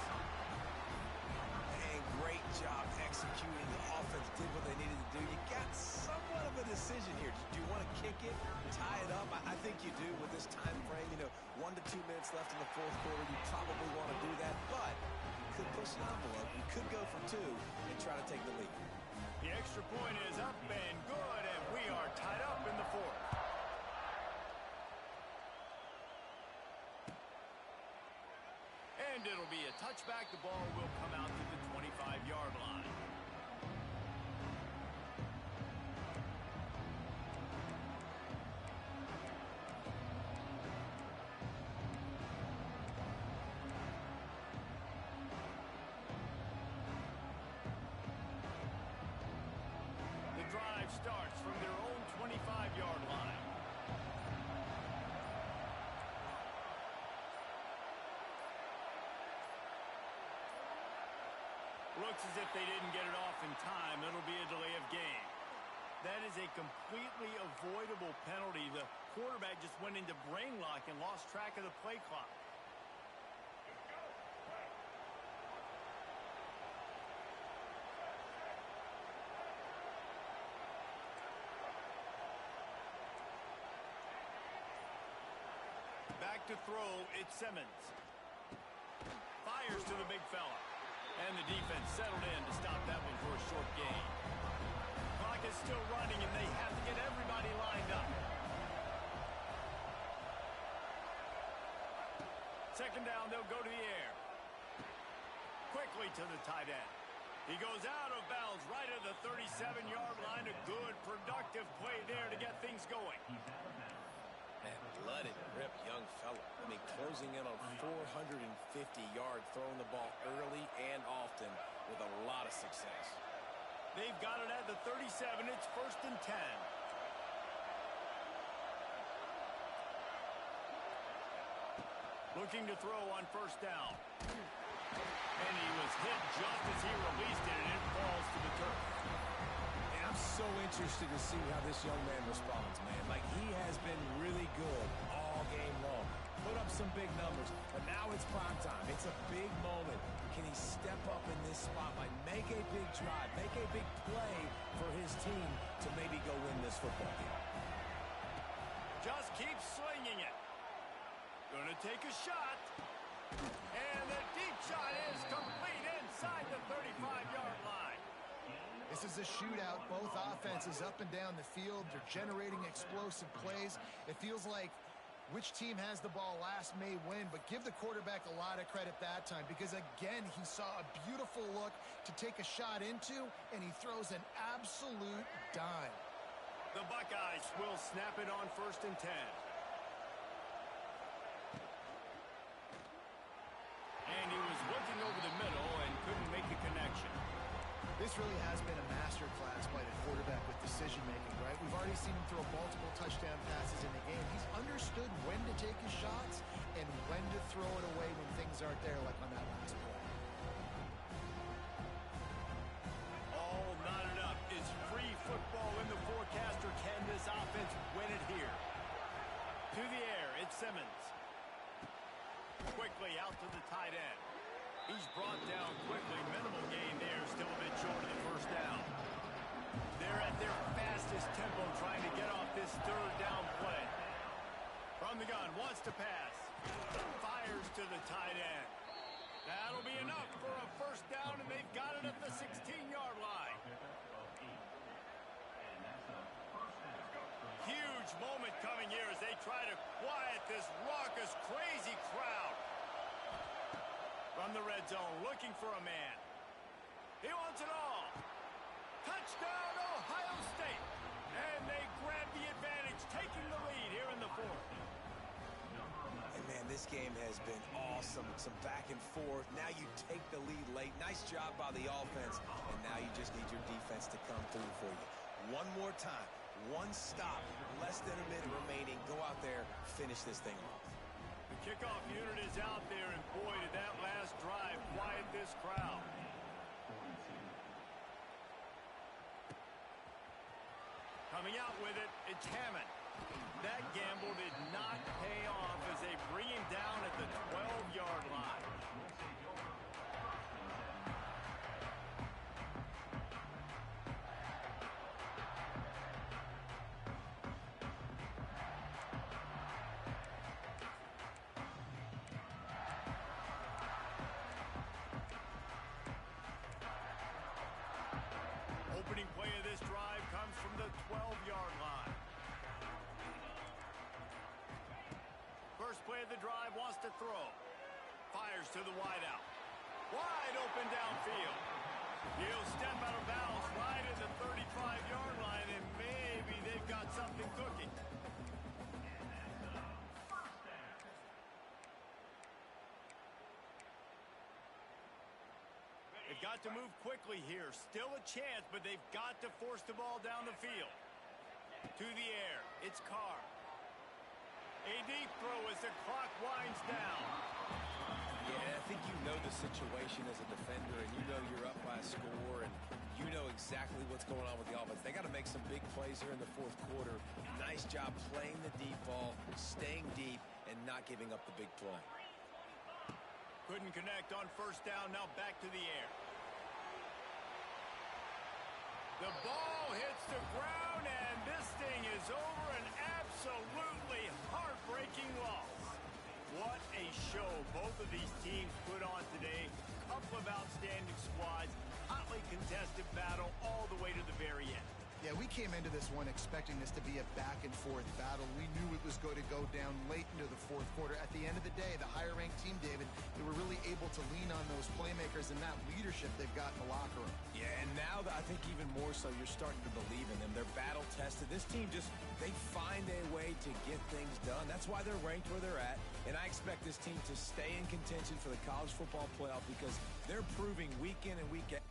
And great job executing. The offense did what they needed to do. You got somewhat of a decision here. Do you want to kick it, tie it up? I think you do with this time frame. 1 to 2 minutes left in the 4th quarter. You probably want to do that, but push the envelope. We could go for two and try to take the lead. The extra point is up and good, and we are tied up in the fourth. And it'll be a touchback. The ball will come out to the 25-yard line. Starts from their own 25-yard line. Looks as if they didn't get it off in time. It'll be a delay of game. That is a completely avoidable penalty. The quarterback just went into brain lock and lost track of the play clock. Back to throw, it's Simmons. Fires to the big fella. And the defense settled in to stop that one for a short gain. Clock is still running, and they have to get everybody lined up. Second down, they'll go to the air. Quickly to the tight end. He goes out of bounds right at the 37-yard line. A good, productive play there to get things going. Man, blooded, ripped young fella. I mean, closing in on 450 yards, throwing the ball early and often with a lot of success. They've got it at the 37. It's 1st and 10. Looking to throw on 1st down. And he was hit just as he released it, and it falls to the turf. And I'm so interested to see how this young man responds, man. Like, he has been really good all game long. Put up some big numbers, but now it's prime time. It's a big moment. Can he step up in this spotlight, make a big drive, make a big play for his team to maybe go win this football game? Just keep slinging it. Gonna take a shot. And the deep shot is complete inside the 35-yard line. This is a shootout. Both offenses up and down the field. They're generating explosive plays. It feels like which team has the ball last may win, but give the quarterback a lot of credit that time because, again, he saw a beautiful look to take a shot into, and he throws an absolute dime. The Buckeyes will snap it on 1st and 10. And he was looking over the middle and couldn't make a connection. This really has been a masterclass by the quarterback with decision-making, right? We've already seen him throw multiple touchdown passes in the game. He's understood when to take his shots and when to throw it away when things aren't there, like on that last play. All knotted up. Is free football in the forecast, or can this offense win it here? To the air, it's Simmons. Quickly out to the tight end. He's brought down quickly. Minimal gain there. Still a bit short of the 1st down. They're at their fastest tempo trying to get off this 3rd down play. From the gun, wants to pass. Fires to the tight end. That'll be enough for a 1st down, and they've got it at the 16-yard line. Huge moment coming here as they try to quiet this raucous, crazy crowd. From the red zone, looking for a man. He wants it all. Touchdown, Ohio State. And they grab the advantage, taking the lead here in the 4th. And, man, this game has been awesome. Some back and forth. Now you take the lead late. Nice job by the offense. And now you just need your defense to come through for you. One more time. One stop. Less than a minute remaining. Go out there, finish this thing off. The kickoff unit is out there, and boy, did that last drive quiet this crowd. Coming out with it, it's Hammond. That gamble did not pay off as they bring him down at the 12-yard line. first play of the drive, wants to throw. Fires to the wideout. Wide open downfield. He'll step out of bounds right at the 35-yard line, and maybe they've got something cooking. They've got to move quickly here. Still a chance, but they've got to force the ball down the field. To the air. It's Carr. A deep throw as the clock winds down. Yeah, I think you know the situation as a defender, and you know you're up by a score, and you know exactly what's going on with the offense. They got to make some big plays here in the fourth quarter. Nice job playing the deep ball, staying deep, and not giving up the big play. Couldn't connect on first down. Now back to the air. The ball hits the ground, and this thing is over. An absolutely heartbreaking loss. What a show both of these teams put on today. Couple of outstanding squads. Hotly contested battle all the way to the very end. Yeah, we came into this one expecting this to be a back-and-forth battle. We knew it was going to go down late into the fourth quarter. At the end of the day, the higher-ranked team, David, they were really able to lean on those playmakers and that leadership they've got in the locker room. Yeah, and now I think even more so, you're starting to believe in them. They're battle-tested. This team they find a way to get things done. That's why they're ranked where they're at, and I expect this team to stay in contention for the college football playoff because they're proving week in and week out.